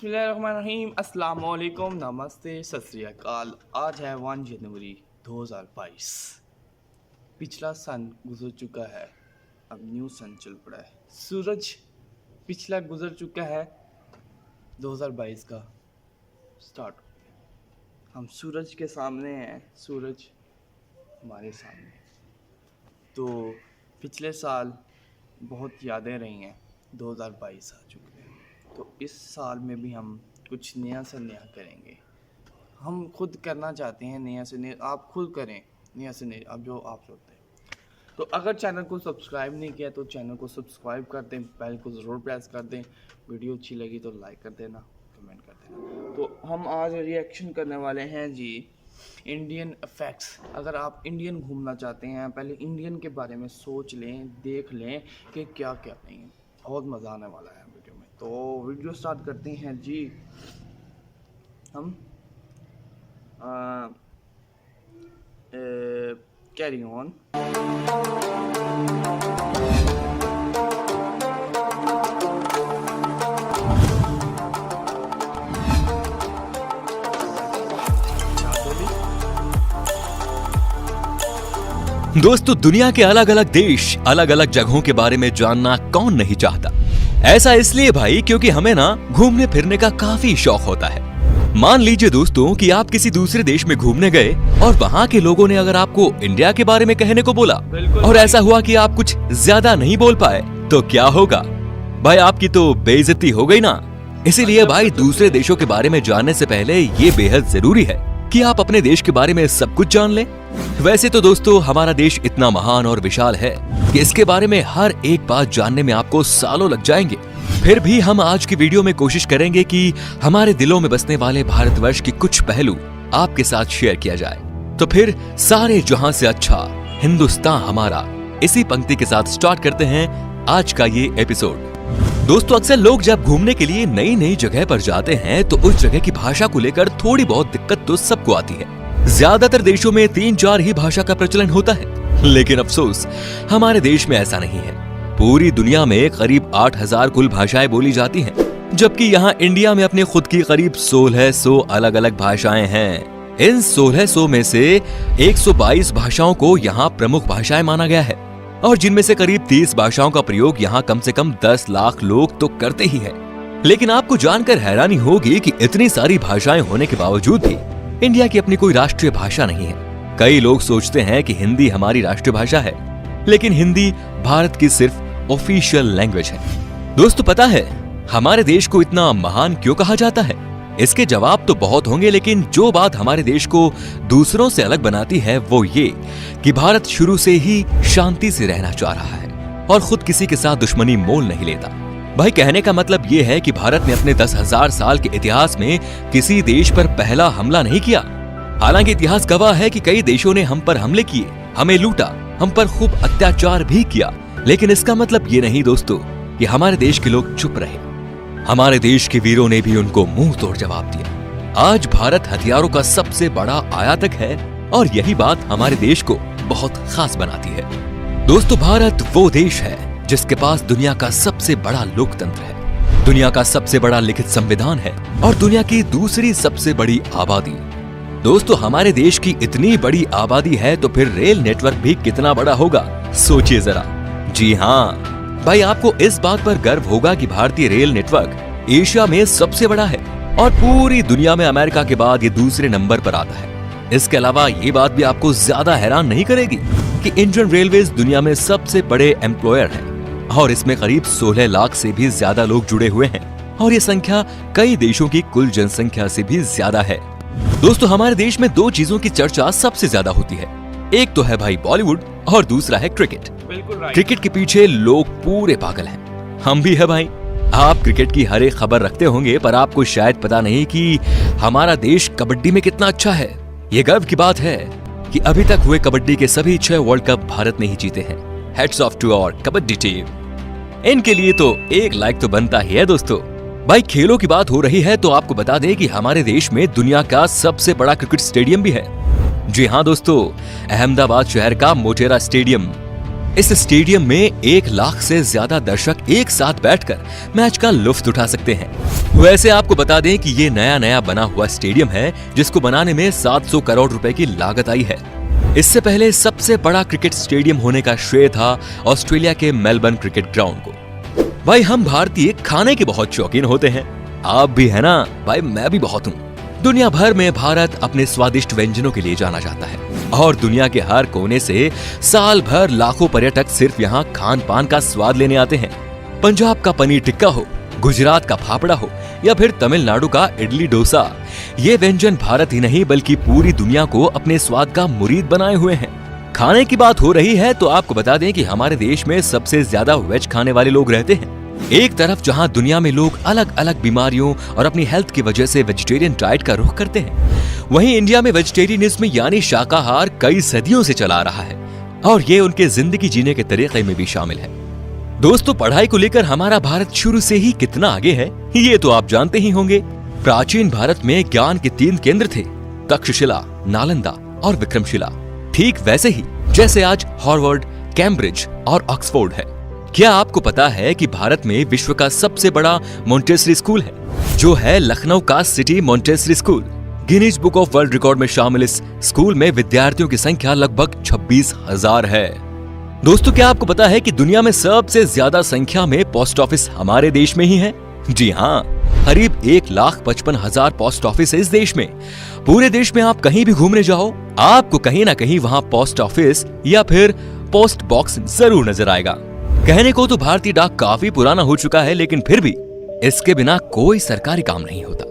बिस्मिल्लाहिर्रहमानिर्रहीम, अस्सलाम वालेकुम, नमस्ते, सत श्री अकाल। आज है 1 जनवरी 2022। पिछला सन गुजर चुका है, अब न्यू सन चल पड़ा है। सूरज पिछला गुजर चुका है, 2022 का स्टार्ट हो गया। हम सूरज के सामने हैं, सूरज हमारे सामने। तो पिछले साल बहुत यादें रही हैं, 2022 आ चुके हैं। तो इस साल में भी हम कुछ नया से नया करेंगे। हम खुद करना चाहते हैं नया से नया, आप खुद करें नया से नया, अब जो आप सोचते हैं। तो अगर चैनल को सब्सक्राइब नहीं किया तो चैनल को सब्सक्राइब कर दें, बेल को ज़रूर प्रेस कर दें। वीडियो अच्छी लगी तो लाइक कर देना, कमेंट कर देना। तो हम आज रिएक्शन करने वाले हैं जी इंडियन फैक्ट्स। अगर आप इंडियन घूमना चाहते हैं, पहले इंडियन के बारे में सोच लें, देख लें कि क्या क्या नहीं है। बहुत मज़ा आने वाला है वीडियो में। तो वीडियो स्टार्ट करते हैं जी। हम कैरी ऑन। दोस्तों, दुनिया के अलग अलग देश, अलग अलग जगहों के बारे में जानना कौन नहीं चाहता। ऐसा इसलिए भाई क्योंकि हमें ना घूमने फिरने का काफी शौक होता है। मान लीजिए दोस्तों कि आप किसी दूसरे देश में घूमने गए और वहाँ के लोगों ने अगर आपको इंडिया के बारे में कहने को बोला और ऐसा हुआ कि आप कुछ ज्यादा नहीं बोल पाए तो क्या होगा भाई? आपकी तो बेइज्जती हो गई ना। इसीलिए भाई दूसरे देशों के बारे में जानने से पहले ये बेहद जरूरी है कि आप अपने देश के बारे में सब कुछ जान लें। वैसे तो दोस्तों हमारा देश इतना महान और विशाल है कि इसके बारे में हर एक बात जानने में आपको सालों लग जाएंगे। फिर भी हम आज की वीडियो में कोशिश करेंगे कि हमारे दिलों में बसने वाले भारतवर्ष के कुछ पहलू आपके साथ शेयर किया जाए। तो फिर सारे जहां से अच्छा हिंदुस्तान हमारा, इसी पंक्ति के साथ स्टार्ट करते हैं आज का ये एपिसोड। दोस्तों, अक्सर लोग जब घूमने के लिए नई नई जगह पर जाते हैं तो उस जगह की भाषा को लेकर थोड़ी बहुत दिक्कत तो सबको आती है। ज्यादातर देशों में 3-4 ही भाषा का प्रचलन होता है, लेकिन अफसोस हमारे देश में ऐसा नहीं है। पूरी दुनिया में करीब 8000 कुल भाषाएं बोली जाती हैं, जबकि यहाँ इंडिया में अपने खुद की करीब 1600 अलग अलग भाषाएं हैं। इन 1600 में से 122 भाषाओं को यहाँ प्रमुख भाषाएं माना गया है और जिनमें से करीब 30 भाषाओं का प्रयोग यहाँ कम से कम 10 लाख लोग तो करते ही है। लेकिन आपको जानकर हैरानी होगी कि इतनी सारी भाषाएं होने के बावजूद भी इंडिया की अपनी कोई राष्ट्रीय भाषा नहीं है। कई लोग सोचते हैं कि हिंदी हमारी राष्ट्रीय भाषा है, लेकिन हिंदी भारत की सिर्फ ऑफिशियल लैंग्वेज है। दोस्तों, पता है हमारे देश को इतना महान क्यों कहा जाता है? इसके जवाब तो बहुत होंगे, लेकिन जो बात हमारे देश को दूसरों से अलग बनाती है वो ये कि भारत शुरू से ही शांति से रहना चाह रहा है और खुद किसी के साथ दुश्मनी मोल नहीं लेता। भाई, कहने का मतलब ये है कि भारत ने अपने 10,000 साल के इतिहास में किसी देश पर पहला हमला नहीं किया। हालांकि इतिहास गवाह है कि कई देशों ने हम पर हमले किए, हमें लूटा, हम पर खूब अत्याचार भी किया, लेकिन इसका मतलब ये नहीं दोस्तों कि हमारे देश के लोग चुप रहे। हमारे देश के वीरों ने भी उनको मुंह तोड़ जवाब दिया। आज भारत हथियारों का सबसे बड़ा आयातक है और यही बात हमारे देश को बहुत खास बनाती है। दोस्तों, भारत वो देश है जिसके पास दुनिया का सबसे बड़ा लोकतंत्र है, दुनिया का सबसे बड़ा लिखित संविधान है और दुनिया की दूसरी सबसे बड़ी आबादी। दोस्तों, हमारे देश की इतनी बड़ी आबादी है तो फिर रेल नेटवर्क भी कितना बड़ा होगा, सोचिए जरा। जी हाँ भाई, आपको इस बात पर गर्व होगा कि भारतीय रेल नेटवर्क एशिया में सबसे बड़ा है और पूरी दुनिया में अमेरिका के बाद ये दूसरे नंबर पर आता है। इसके अलावा ये बात भी आपको ज्यादा हैरान नहीं करेगी कि इंडियन रेलवेज दुनिया में सबसे बड़े एम्प्लॉयर है और इसमें करीब 16 लाख से भी ज्यादा लोग जुड़े हुए हैं और ये संख्या कई देशों की कुल जनसंख्या से भी ज्यादा है। दोस्तों, हमारे देश में 2 चीजों की चर्चा सबसे ज्यादा होती है। एक तो है भाई बॉलीवुड और दूसरा है क्रिकेट। क्रिकेट के पीछे लोग पूरे पागल हैं, हम भी है भाई। आप क्रिकेट की हर एक खबर रखते होंगे, पर आपको शायद पता नहीं कि हमारा देश कबड्डी में कितना अच्छा है। ये गर्व की बात है कि अभी तक हुए कबड्डी के सभी 6 वर्ल्ड कप भारत ने ही जीते हैं। Heads off to our kabaddi team. इनके लिए तो एक लाइक तो बनता ही है दोस्तों। भाई, खेलों की बात हो रही है तो आपको बता दें कि हमारे देश में दुनिया का सबसे बड़ा क्रिकेट स्टेडियम भी है। जी हाँ दोस्तों, अहमदाबाद शहर का मोटेरा स्टेडियम। इस स्टेडियम में 1 लाख से ज्यादा दर्शक एक साथ बैठकर मैच का लुत्फ उठा सकते हैं। वैसे आपको बता दें कि ये नया बना हुआ स्टेडियम है जिसको बनाने में 700 करोड़ रुपए की लागत आई है। इससे पहले सबसे बड़ा क्रिकेट स्टेडियम होने का श्रेय था ऑस्ट्रेलिया के मेलबर्न क्रिकेट ग्राउंड को। भाई हम भारतीय खाने के बहुत शौकीन होते हैं, आप भी है ना? भाई मैं भी बहुत हूँ। दुनिया भर में भारत अपने स्वादिष्ट व्यंजनों के लिए जाना जाता है और दुनिया के हर कोने से साल भर लाखों पर्यटक सिर्फ यहाँ खान पान का स्वाद लेने आते हैं। पंजाब का पनीर टिक्का हो, गुजरात का फाफड़ा हो या फिर तमिलनाडु का इडली डोसा, ये व्यंजन भारत ही नहीं बल्कि पूरी दुनिया को अपने स्वाद का मुरीद बनाए हुए हैं। खाने की बात हो रही है तो आपको बता दें कि हमारे देश में सबसे ज्यादा वेज खाने वाले लोग रहते हैं। एक तरफ जहां दुनिया में लोग अलग अलग बीमारियों और अपनी हेल्थ की वजह से वेजिटेरियन डाइट का रुख करते हैं, वहीं इंडिया में वेजिटेरियनिज्म यानी शाकाहार कई सदियों से चला आ रहा है और ये उनके जिंदगी जीने के तरीके में भी शामिल है। दोस्तों, पढ़ाई को लेकर हमारा भारत शुरू से ही कितना आगे है ये तो आप जानते ही होंगे। प्राचीन भारत में ज्ञान के 3 केंद्र थे, तक्षशिला, नालंदा और विक्रमशिला। ठीक वैसे ही जैसे आज हार्वर्ड, कैम्ब्रिज और ऑक्सफोर्ड है। क्या आपको पता है कि भारत में विश्व का सबसे बड़ा मॉन्टेसरी स्कूल है जो है लखनऊ का city Montessori school. Guinness book of world record में शामिल इस स्कूल में विद्यार्थियों की संख्या लगभग 26,000 है। दोस्तों, क्या आपको पता है कि दुनिया में सबसे ज्यादा संख्या में पोस्ट ऑफिस हमारे देश में ही है? जी हाँ, करीब 1,55,000 पोस्ट ऑफिस है इस देश में। पूरे देश में आप कहीं भी घूमने जाओ, आपको कहीं ना कहीं वहाँ पोस्ट ऑफिस या फिर पोस्ट बॉक्स जरूर नजर आएगा। कहने को तो भारतीय डाक काफी पुराना हो चुका है, लेकिन फिर भी इसके बिना कोई सरकारी काम नहीं होता।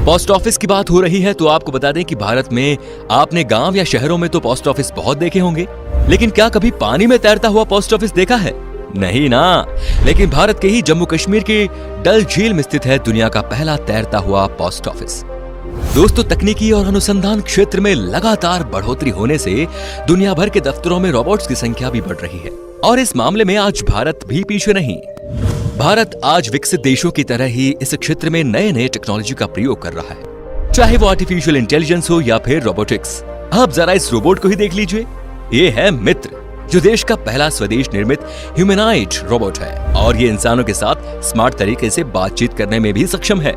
पोस्ट ऑफिस की बात हो रही है तो आपको बता दें कि भारत में आपने गांव या शहरों में तो पोस्ट ऑफिस बहुत देखे होंगे, लेकिन क्या कभी पानी में तैरता हुआ पोस्ट ऑफिस देखा है? नहीं ना। लेकिन भारत के ही जम्मू कश्मीर की डल झील में स्थित है दुनिया का पहला तैरता हुआ पोस्ट ऑफिस। दोस्तों, तकनीकी और अनुसंधान क्षेत्र में लगातार बढ़ोतरी होने से दुनिया भर के दफ्तरों में रोबोट्स की संख्या भी बढ़ रही है और इस मामले में आज भारत भी पीछे नहीं। भारत आज विकसित देशों की तरह ही इस क्षेत्र में नए टेक्नोलॉजी का प्रयोग कर रहा है, चाहे वो आर्टिफिशियल इंटेलिजेंस हो या फिर रोबोटिक्स। आप जरा इस रोबोट को ही देख लीजिए, ये है मित्र, जो देश का पहला स्वदेश निर्मित ह्यूमैनॉइड रोबोट है और ये इंसानों के साथ स्मार्ट तरीके से बातचीत करने में भी सक्षम है।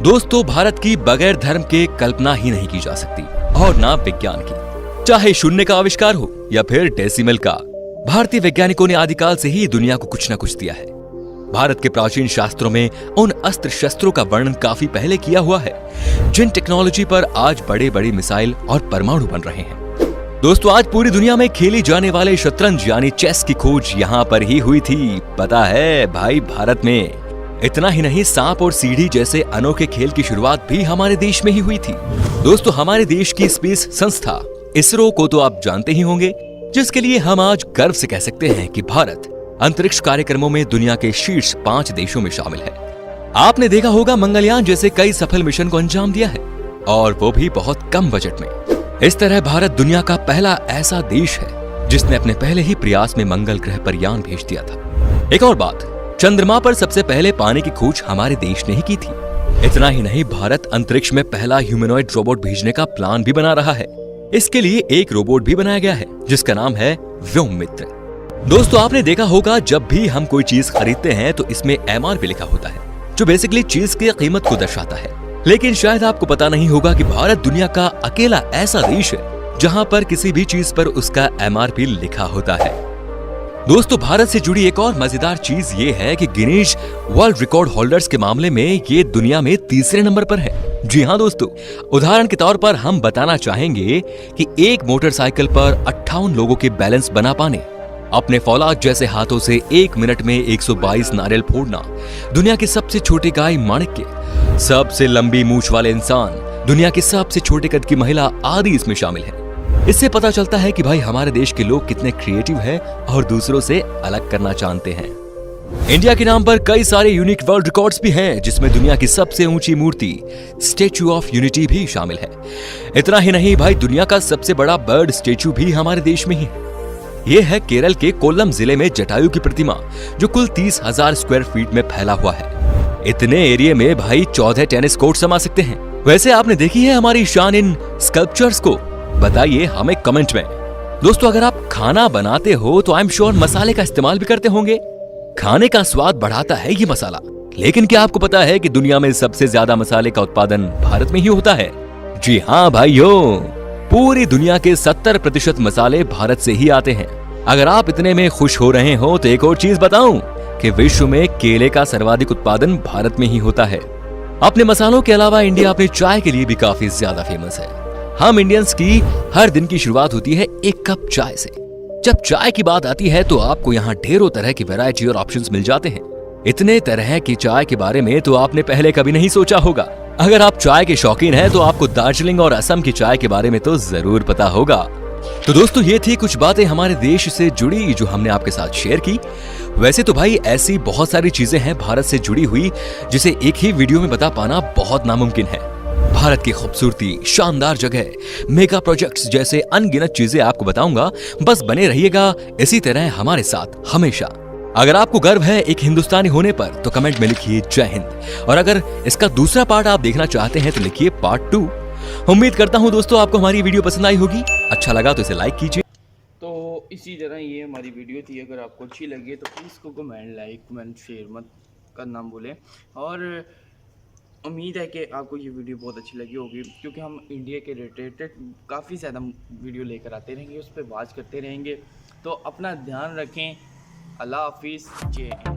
दोस्तों, भारत की बगैर धर्म के कल्पना ही नहीं की जा सकती और ना विज्ञान की। चाहे शून्य का आविष्कार हो या फिर डेसिमल का, भारतीय वैज्ञानिकों ने आदिकाल से ही दुनिया को कुछ न कुछ दिया है। भारत के प्राचीन शास्त्रों में उन अस्त्र शस्त्रों का वर्णन काफी पहले किया हुआ है जिन टेक्नोलॉजी पर आज बड़े बड़े मिसाइल और परमाणु बन रहे हैं। दोस्तों, आज पूरी दुनिया में खेली जाने वाले शतरंज यानी चेस की खोज यहाँ पर ही हुई थी, पता है भाई, भारत में। इतना ही नहीं, सांप और सीढ़ी जैसे अनोखे खेल की शुरुआत भी हमारे देश में ही हुई थी। दोस्तों, हमारे देश की स्पेस संस्था इसरो को तो आप जानते ही होंगे, जिसके लिए हम आज गर्व से कह सकते हैं कि भारत अंतरिक्ष कार्यक्रमों में दुनिया के शीर्ष 5 देशों में शामिल है। आपने देखा होगा मंगलयान जैसे कई सफल मिशन को अंजाम दिया है और वो भी बहुत कम बजट में। इस तरह भारत दुनिया का पहला ऐसा देश है जिसने अपने पहले ही प्रयास में मंगल ग्रह पर यान भेज दिया था। एक और बात, चंद्रमा पर सबसे पहले पानी की खोज हमारे देश ने ही की थी। इतना ही नहीं, भारत अंतरिक्ष में पहला ह्यूमैनॉइड रोबोट भेजने का प्लान भी बना रहा है। इसके लिए एक रोबोट भी बनाया गया है जिसका नाम है व्योम मित्र। दोस्तों, आपने देखा होगा जब भी हम कोई चीज खरीदते हैं तो इसमें MRP लिखा होता है, जो बेसिकली चीज की कीमत को दर्शाता है। लेकिन शायद आपको पता नहीं होगा कि भारत दुनिया का अकेला ऐसा देश है जहां पर किसी भी चीज पर उसका MRP लिखा होता है। दोस्तों, भारत से जुड़ी एक और मजेदार चीज ये है कि गिनीज वर्ल्ड रिकॉर्ड होल्डर्स के मामले में ये दुनिया में 3रे नंबर पर है। जी हाँ दोस्तों, उदाहरण के तौर पर हम बताना चाहेंगे कि एक मोटरसाइकिल पर 58 लोगों के बैलेंस बना पाने, अपने फौलाद जैसे हाथों से 1 मिनट में 122 नारियल फोड़ना, दुनिया के सबसे छोटे गाय माणिक्य, सबसे लंबी मूंछ वाले इंसान, दुनिया के सबसे छोटे कद की महिला आदि इसमें शामिल है। इससे पता चलता है कि भाई हमारे देश के लोग कितने क्रिएटिव हैं और दूसरों से अलग करना जानते हैं। इंडिया के नाम पर कई सारे यूनिक वर्ल्ड रिकॉर्ड्स भी हैं, जिसमें दुनिया की सबसे ऊंची मूर्ति स्टैच्यू ऑफ यूनिटी भी शामिल है। इतना ही नहीं भाई, दुनिया का सबसे बड़ा बर्ड स्टैच्यू भी हमारे देश में ही है। यह है केरल के कोल्लम जिले में जटायु की प्रतिमा, जो कुल 30,000 स्क्वायर फीट में फैला हुआ है। इतने एरिया में भाई 14 टेनिस कोर्ट समा सकते हैं। वैसे आपने देखी है हमारी शान इन स्कल्पचर्स को? बताइए हमें कमेंट में। दोस्तों अगर आप खाना बनाते हो तो आई एम श्योर मसाले का इस्तेमाल भी करते होंगे। खाने का स्वाद बढ़ाता है ये मसाला, लेकिन क्या आपको पता है कि दुनिया में सबसे ज्यादा मसाले का उत्पादन भारत में ही होता है? जी हाँ भाइयों, पूरी दुनिया के 70% मसाले भारत से ही आते हैं। अगर आप इतने में खुश हो रहे हो तो एक और चीज बताऊं कि विश्व में केले का सर्वाधिक उत्पादन भारत में ही होता है। अपने मसालों के अलावा इंडिया अपने चाय के लिए भी काफी ज्यादा फेमस है। हम इंडियंस की हर दिन की शुरुआत होती है एक कप चाय से। जब चाय की बात आती है तो आपको यहाँ ढेरों तरह की वैरायटी और ऑप्शंस मिल जाते हैं। इतने तरह की चाय के बारे में तो आपने पहले कभी नहीं सोचा होगा। अगर आप चाय के शौकीन हैं तो आपको दार्जिलिंग और असम की चाय के बारे में तो जरूर पता होगा। तो दोस्तों ये थी कुछ बातें हमारे देश से जुड़ी जो हमने आपके साथ शेयर की। वैसे तो भाई ऐसी बहुत सारी चीजें हैं भारत से जुड़ी हुई जिसे एक ही वीडियो में बता पाना बहुत नामुमकिन है। भारत की खूबसूरती, शानदार जगह, मेगा प्रोजेक्ट्स जैसे अनगिनत चीजें आपको बताऊंगा। बस बने रहिएगा इसी तरह हमारे साथ हमेशा। अगर आपको गर्व है एक हिंदुस्तानी होने पर तो कमेंट में लिखिए जय हिंद, और अगर इसका दूसरा पार्ट आप देखना चाहते हैं तो लिखिए पार्ट 2। उम्मीद करता हूं दोस्तों आपको हमारी वीडियो पसंद आई होगी। अच्छा लगा तो इसे लाइक कीजिए। तो इसी तरह ये हमारी वीडियो थी। अगर आपको अच्छी लगी तो प्लीज़ को कमेंट, लाइक, कमेंट, शेयर मत करना भूलें। और उम्मीद है कि आपको ये वीडियो बहुत अच्छी लगी होगी, क्योंकि हम इंडिया के रिलेटेड काफ़ी ज़्यादा वीडियो लेकर आते रहेंगे, उस पर बात करते रहेंगे। तो अपना ध्यान रखें। अल्लाह हाफिज़। जय हिंद।